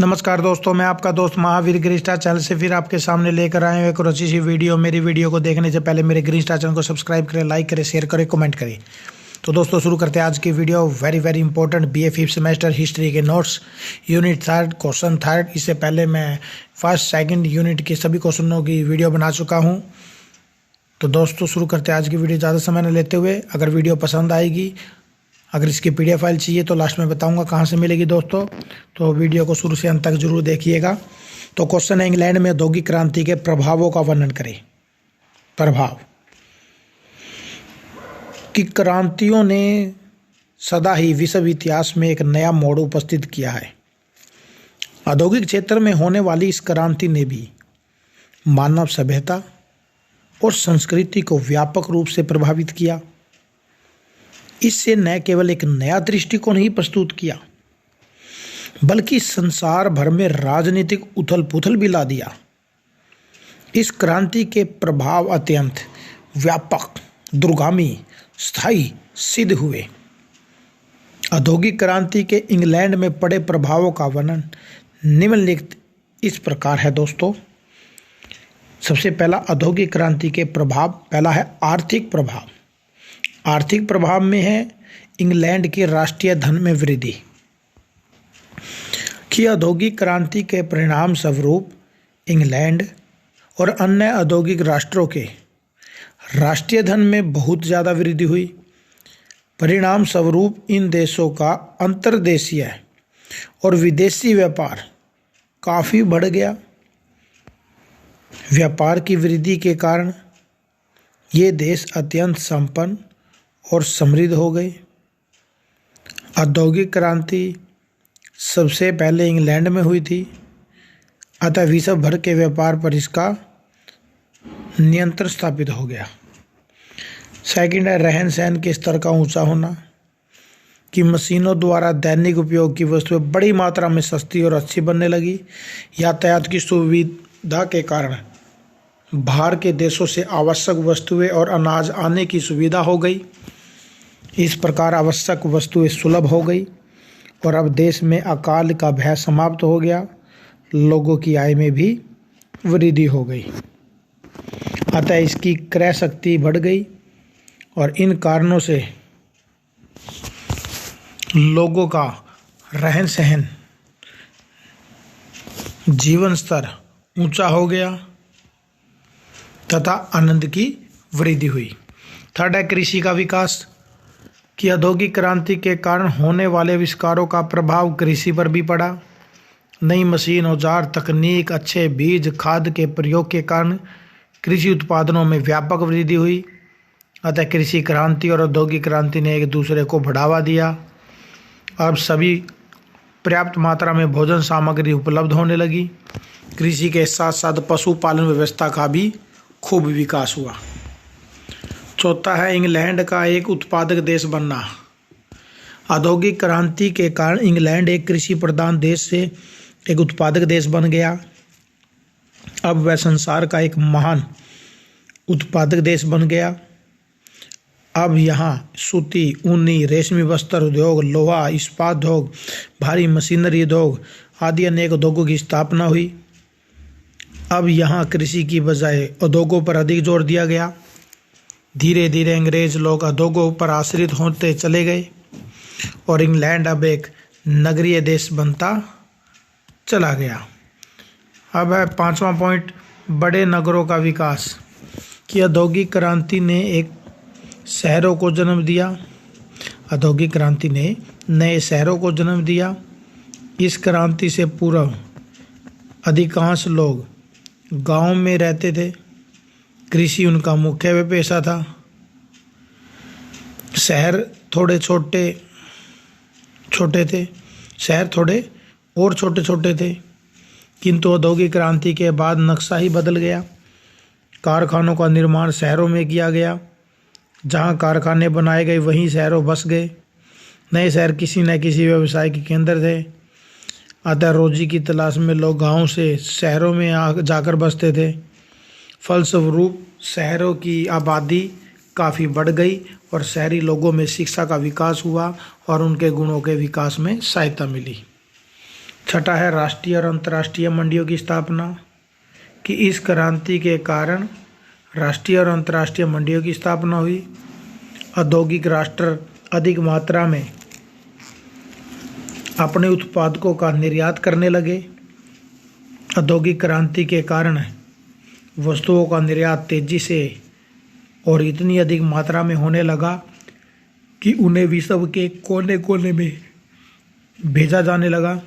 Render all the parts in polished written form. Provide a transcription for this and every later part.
नमस्कार दोस्तों, मैं आपका दोस्त महावीर ग्रीन स्टार चैनल से फिर आपके सामने लेकर आए हूँ एक अच्छी सी वीडियो। मेरी वीडियो को देखने से पहले मेरे ग्रीन स्टार चैनल को सब्सक्राइब करें, लाइक करें, शेयर करें, कमेंट करें। तो दोस्तों शुरू करते हैं आज की video. Very important BA 5th semester history के नोट्स, यूनिट 3 क्वेश्चन 3। इससे पहले मैं फर्स्ट सेकेंड यूनिट के सभी क्वेश्चनों की वीडियो बना चुका हूँ। तो दोस्तों शुरू करते हैं आज की वीडियो ज़्यादा समय न लेते हुए। अगर वीडियो पसंद आएगी, अगर इसकी PDF फाइल चाहिए तो लास्ट में बताऊंगा कहाँ से मिलेगी दोस्तों। तो वीडियो को शुरू से अंत तक जरूर देखिएगा। तो क्वेश्चन है, इंग्लैंड में औद्योगिक क्रांति के प्रभावों का वर्णन करें। प्रभाव की क्रांतियों ने सदा ही विश्व इतिहास में एक नया मोड़ उपस्थित किया है। औद्योगिक क्षेत्र में होने वाली इस क्रांति ने भी मानव सभ्यता और संस्कृति को व्यापक रूप से प्रभावित किया। इससे न केवल एक नया दृष्टिकोण ही प्रस्तुत किया, बल्कि संसार भर में राजनीतिक उथल पुथल भी ला दिया। इस क्रांति के प्रभाव अत्यंत व्यापक, दूरगामी, स्थायी सिद्ध हुए। औद्योगिक क्रांति के इंग्लैंड में पड़े प्रभावों का वर्णन निम्नलिखित इस प्रकार है दोस्तों। सबसे पहला औद्योगिक क्रांति के प्रभाव, पहला है आर्थिक प्रभाव। आर्थिक प्रभाव में है इंग्लैंड के राष्ट्रीय धन में वृद्धि। की औद्योगिक क्रांति के परिणाम स्वरूप इंग्लैंड और अन्य औद्योगिक राष्ट्रों के राष्ट्रीय धन में बहुत ज़्यादा वृद्धि हुई। परिणाम स्वरूप इन देशों का अंतर्देशीय और विदेशी व्यापार काफ़ी बढ़ गया। व्यापार की वृद्धि के कारण ये देश अत्यंत संपन्न और समृद्ध हो गए। औद्योगिक क्रांति सबसे पहले इंग्लैंड में हुई थी, अतः विश्व भर के व्यापार पर इसका नियंत्रण स्थापित हो गया। सेकंड है रहन सहन के स्तर का ऊंचा होना। कि मशीनों द्वारा दैनिक उपयोग की वस्तुएं बड़ी मात्रा में सस्ती और अच्छी बनने लगी। यातायात की सुविधा के कारण बाहर के देशों से आवश्यक वस्तुएं और अनाज आने की सुविधा हो गई। इस प्रकार आवश्यक वस्तुएं सुलभ हो गई और अब देश में अकाल का भय समाप्त हो गया। लोगों की आय में भी वृद्धि हो गई, अतः इसकी क्रय शक्ति बढ़ गई और इन कारणों से लोगों का रहन सहन, जीवन स्तर ऊंचा हो गया तथा आनंद की वृद्धि हुई। थर्ड है कृषि का विकास। कि औद्योगिक क्रांति के कारण होने वाले आविष्कारों का प्रभाव कृषि पर भी पड़ा। नई मशीन, औजार, तकनीक, अच्छे बीज, खाद के प्रयोग के कारण कृषि उत्पादनों में व्यापक वृद्धि हुई। अतः कृषि क्रांति और औद्योगिक क्रांति ने एक दूसरे को बढ़ावा दिया। अब सभी पर्याप्त मात्रा में भोजन सामग्री उपलब्ध होने लगी। कृषि के साथ साथ पशुपालन व्यवस्था का भी खूब विकास हुआ। चौथा है इंग्लैंड का एक उत्पादक देश बनना। औद्योगिक क्रांति के कारण इंग्लैंड एक कृषि प्रधान देश से एक उत्पादक देश बन गया। अब वह संसार का एक महान उत्पादक देश बन गया। अब यहाँ सूती, ऊनी, रेशमी वस्त्र उद्योग, लोहा, इस्पात उद्योग, भारी मशीनरी उद्योग आदि अनेक उद्योगों की स्थापना हुई। अब यहाँ कृषि की बजाय उद्योगों पर अधिक जोर दिया गया। धीरे धीरे अंग्रेज लोग उद्योगों पर आश्रित होते चले गए और इंग्लैंड अब एक नगरीय देश बनता चला गया। अब है पांचवा पॉइंट, बड़े नगरों का विकास। कि औद्योगिक क्रांति ने एक शहरों को जन्म दिया। औद्योगिक क्रांति ने नए शहरों को जन्म दिया। इस क्रांति से पूर्व अधिकांश लोग गांव में रहते थे। कृषि उनका मुख्य पेशा था। शहर थोड़े छोटे थे, शहर थोड़े और छोटे थे। किंतु औद्योगिक क्रांति के बाद नक्शा ही बदल गया। कारखानों का निर्माण शहरों में किया गया। जहां कारखाने बनाए गए वहीं शहरों बस गए। नए शहर किसी न किसी व्यवसाय के केंद्र थे। अतः रोजी की तलाश में लोग गांव से शहरों में जाकर बसते थे। फलस्वरूप शहरों की आबादी काफ़ी बढ़ गई और शहरी लोगों में शिक्षा का विकास हुआ और उनके गुणों के विकास में सहायता मिली। छठा है राष्ट्रीय और अंतर्राष्ट्रीय मंडियों की स्थापना, कि इस क्रांति के कारण राष्ट्रीय और अंतर्राष्ट्रीय मंडियों की स्थापना हुई। औद्योगिक राष्ट्र अधिक मात्रा में अपने उत्पादकों का निर्यात करने लगे। औद्योगिक क्रांति के कारण वस्तुओं का निर्यात तेजी से और इतनी अधिक मात्रा में होने लगा कि उन्हें विश्व के कोने कोने में भेजा जाने लगा।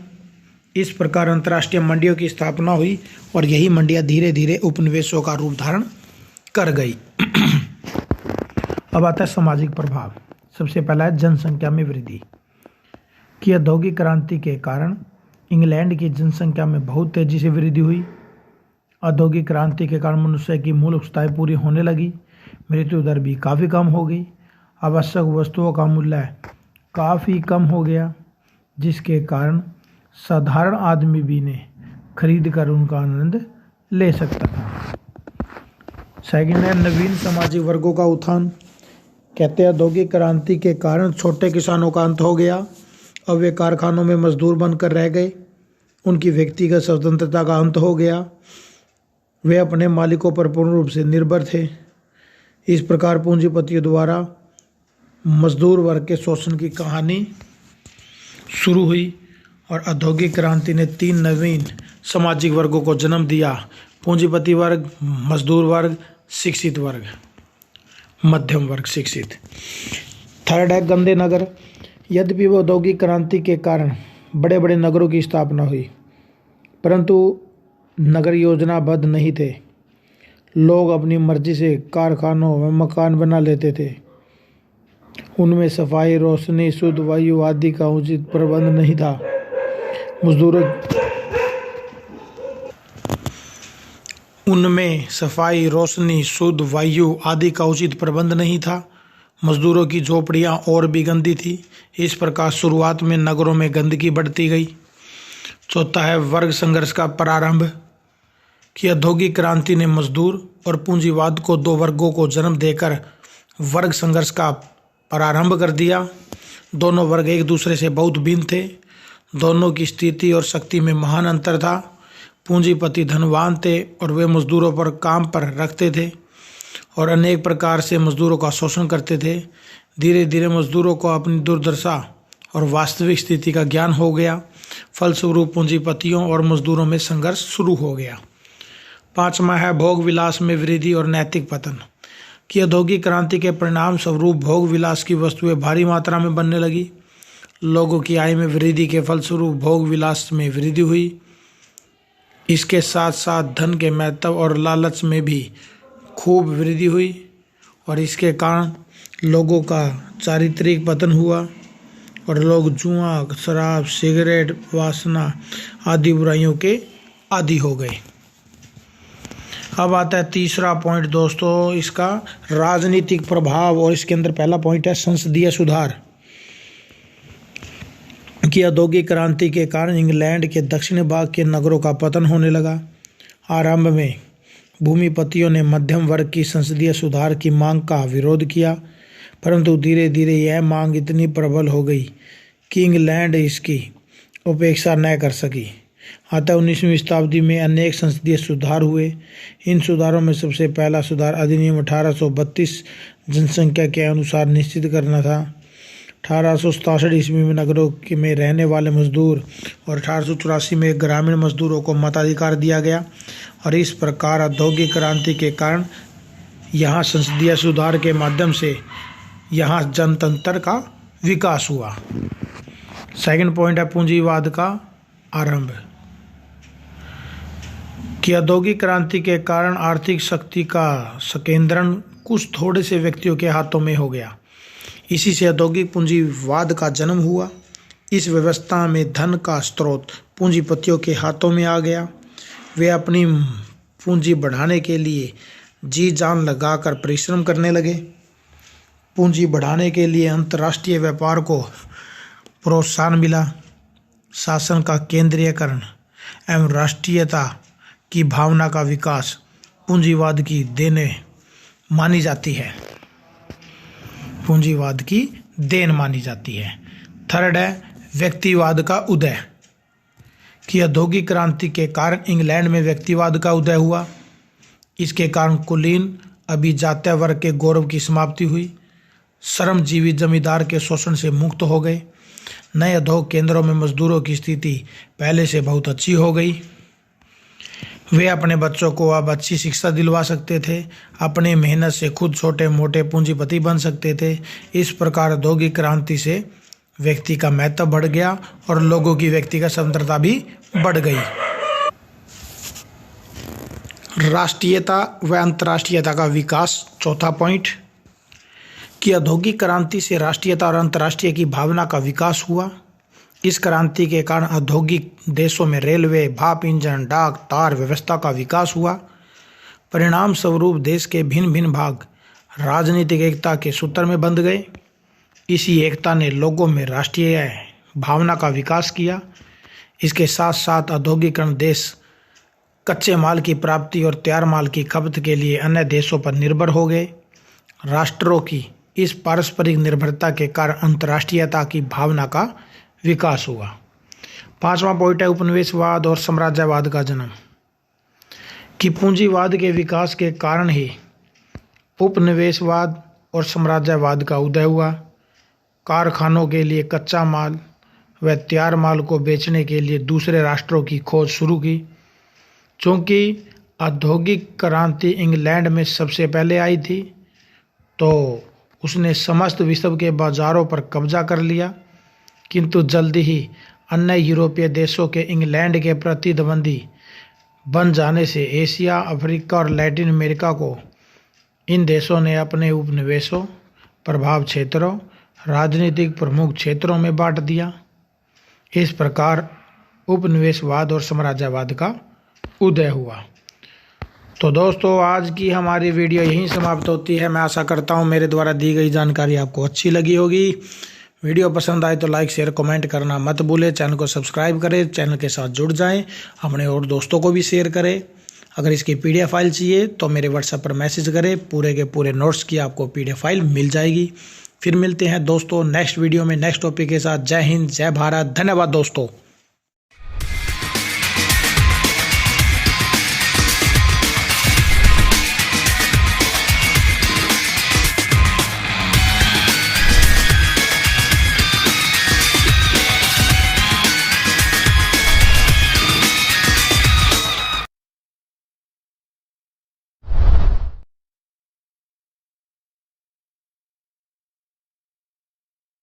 इस प्रकार अंतर्राष्ट्रीय मंडियों की स्थापना हुई और यही मंडियां धीरे धीरे उपनिवेशों का रूप धारण कर गई। अब आता है सामाजिक प्रभाव। सबसे पहला है जनसंख्या में वृद्धि, कि औद्योगिक क्रांति के कारण इंग्लैंड की जनसंख्या में बहुत तेजी से वृद्धि हुई। औद्योगिक क्रांति के कारण मनुष्य की मूल आवश्यकताएं पूरी होने लगी, मृत्यु दर भी काफ़ी कम हो गई, आवश्यक वस्तुओं का मूल्य काफ़ी कम हो गया, जिसके कारण साधारण आदमी भी ने खरीद कर उनका आनंद ले सकता था। सेकंड है नवीन सामाजिक वर्गों का उत्थान। कहते हैं औद्योगिक क्रांति के कारण छोटे किसानों का अंत हो गया। अब वे कारखानों में मजदूर बनकर रह गए। उनकी व्यक्तिगत स्वतंत्रता का अंत हो गया। वे अपने मालिकों पर पूर्ण रूप से निर्भर थे। इस प्रकार पूंजीपतियों द्वारा मजदूर वर्ग के शोषण की कहानी शुरू हुई और औद्योगिक क्रांति ने 3 नवीन सामाजिक वर्गों को जन्म दिया: पूंजीपति वर्ग, मजदूर वर्ग, शिक्षित वर्ग, मध्यम वर्ग शिक्षित। थर्ड है गंदे नगर। यद्यपि वो औद्योगिक क्रांति के कारण बड़े बड़े नगरों की स्थापना हुई, परंतु नगर योजनाबद्ध नहीं थे। लोग अपनी मर्जी से कारखानों में मकान बना लेते थे। उनमें सफाई, रोशनी, शुद्ध वायु आदि का उचित प्रबंध नहीं था। मजदूरों की झोपड़ियाँ और भी गंदी थी। इस प्रकार शुरुआत में नगरों में गंदगी बढ़ती गई। चौथा है वर्ग संघर्ष का प्रारंभ, कि औद्योगिक क्रांति ने मजदूर और पूंजीवाद को 2 वर्गों को जन्म देकर वर्ग संघर्ष का प्रारंभ कर दिया। दोनों वर्ग एक दूसरे से बहुत भिन्न थे। दोनों की स्थिति और शक्ति में महान अंतर था। पूंजीपति धनवान थे और वे मजदूरों पर काम पर रखते थे और अनेक प्रकार से मजदूरों का शोषण करते थे। धीरे धीरे मजदूरों को अपनी दुर्दशा और वास्तविक स्थिति का ज्ञान हो गया। फलस्वरूप पूंजीपतियों और मजदूरों में संघर्ष शुरू हो गया। 5वां है भोग विलास में वृद्धि और नैतिक पतन, कि औद्योगिक क्रांति के परिणाम स्वरूप भोग विलास की वस्तुएं भारी मात्रा में बनने लगी। लोगों की आय में वृद्धि के फलस्वरूप भोग विलास में वृद्धि हुई। इसके साथ साथ धन के महत्व और लालच में भी खूब वृद्धि हुई और इसके कारण लोगों का चारित्रिक पतन हुआ और लोग जुआ, शराब, सिगरेट, वासना आदि बुराइयों के आदी हो गए। अब आता है तीसरा पॉइंट दोस्तों, इसका राजनीतिक प्रभाव, और इसके अंदर पहला पॉइंट है संसदीय सुधार, कि औद्योगिक क्रांति के कारण इंग्लैंड के दक्षिणी भाग के नगरों का पतन होने लगा। आरंभ में भूमिपतियों ने मध्यम वर्ग की संसदीय सुधार की मांग का विरोध किया, परंतु धीरे धीरे यह मांग इतनी प्रबल हो गई कि इंग्लैंड इसकी उपेक्षा न कर सकी। अतः 19वीं शताब्दी में अनेक संसदीय सुधार हुए। इन सुधारों में सबसे पहला सुधार अधिनियम 1832 जनसंख्या के अनुसार निश्चित करना था। 1867 ईस्वी में नगरों में रहने वाले मजदूर और 1884 में ग्रामीण मजदूरों को मताधिकार दिया गया और इस प्रकार औद्योगिक क्रांति के कारण यहाँ संसदीय सुधार के माध्यम से यहाँ जनतंत्र का विकास हुआ। सेकंड पॉइंट है पूंजीवाद का आरंभ, कि औद्योगिक क्रांति के कारण आर्थिक शक्ति का संकेंद्रण कुछ थोड़े से व्यक्तियों के हाथों में हो गया। इसी से औद्योगिक पूंजीवाद का जन्म हुआ। इस व्यवस्था में धन का स्रोत पूंजीपतियों के हाथों में आ गया। वे अपनी पूंजी बढ़ाने के लिए जी जान लगाकर परिश्रम करने लगे। पूंजी बढ़ाने के लिए अंतर्राष्ट्रीय व्यापार को प्रोत्साहन मिला। शासन का केंद्रीयकरण एवं राष्ट्रीयता की भावना का विकास पूंजीवाद की देन मानी जाती है। पूंजीवाद की देन मानी जाती है। थर्ड है व्यक्तिवाद का उदय, कि औद्योगिक क्रांति के कारण इंग्लैंड में व्यक्तिवाद का उदय हुआ। इसके कारण कुलीन अभिजात्य वर्ग के गौरव की समाप्ति हुई। श्रमजीवी जमींदार के शोषण से मुक्त हो गए। नए उद्योग केंद्रों में मजदूरों की स्थिति पहले से बहुत अच्छी हो गई। वे अपने बच्चों को अब अच्छी शिक्षा दिलवा सकते थे। अपनी मेहनत से खुद छोटे मोटे पूंजीपति बन सकते थे। इस प्रकार औद्योगिक क्रांति से व्यक्ति का महत्व बढ़ गया और लोगों की व्यक्तिगत स्वतंत्रता भी बढ़ गई। राष्ट्रीयता व अंतर्राष्ट्रीयता का विकास, चौथा पॉइंट, कि औद्योगिक क्रांति से राष्ट्रीयता और अंतर्राष्ट्रीय की भावना का विकास हुआ। इस क्रांति के कारण औद्योगिक देशों में रेलवे, भाप इंजन, डाक, तार व्यवस्था का विकास हुआ। परिणाम स्वरूप देश के भिन्न भिन्न भाग राजनीतिक एकता के सूत्र में बंध गए। इसी एकता ने लोगों में राष्ट्रीय भावना का विकास किया। इसके साथ साथ औद्योगिकरण देश कच्चे माल की प्राप्ति और तैयार माल की खपत के लिए अन्य देशों पर निर्भर हो गए। राष्ट्रों की इस पारस्परिक निर्भरता के कारण अंतर्राष्ट्रीयता की भावना का विकास हुआ। पांचवा पॉइंट है उपनिवेशवाद और साम्राज्यवाद का जन्म, कि पूंजीवाद के विकास के कारण ही उपनिवेशवाद और साम्राज्यवाद का उदय हुआ। कारखानों के लिए कच्चा माल व तैयार माल को बेचने के लिए दूसरे राष्ट्रों की खोज शुरू की। चूँकि औद्योगिक क्रांति इंग्लैंड में सबसे पहले आई थी, तो उसने समस्त विश्व के बाजारों पर कब्जा कर लिया, किंतु जल्दी ही अन्य यूरोपीय देशों के इंग्लैंड के प्रतिद्वंदी बन जाने से एशिया, अफ्रीका और लैटिन अमेरिका को इन देशों ने अपने उपनिवेशों, प्रभाव क्षेत्रों, राजनीतिक प्रमुख क्षेत्रों में बांट दिया। इस प्रकार उपनिवेशवाद और साम्राज्यवाद का उदय हुआ। तो दोस्तों, आज की हमारी वीडियो यहीं समाप्त होती है। मैं आशा करता हूँ मेरे द्वारा दी गई जानकारी आपको अच्छी लगी होगी। वीडियो पसंद आए तो लाइक, शेयर, कमेंट करना मत भूलें। चैनल को सब्सक्राइब करें, चैनल के साथ जुड़ जाएं, अपने और दोस्तों को भी शेयर करें। अगर इसकी PDF फाइल चाहिए तो मेरे व्हाट्सएप पर मैसेज करें। पूरे के पूरे नोट्स की आपको PDF फाइल मिल जाएगी। फिर मिलते हैं दोस्तों नेक्स्ट वीडियो में नेक्स्ट टॉपिक के साथ। जय हिंद, जय भारत, धन्यवाद दोस्तों।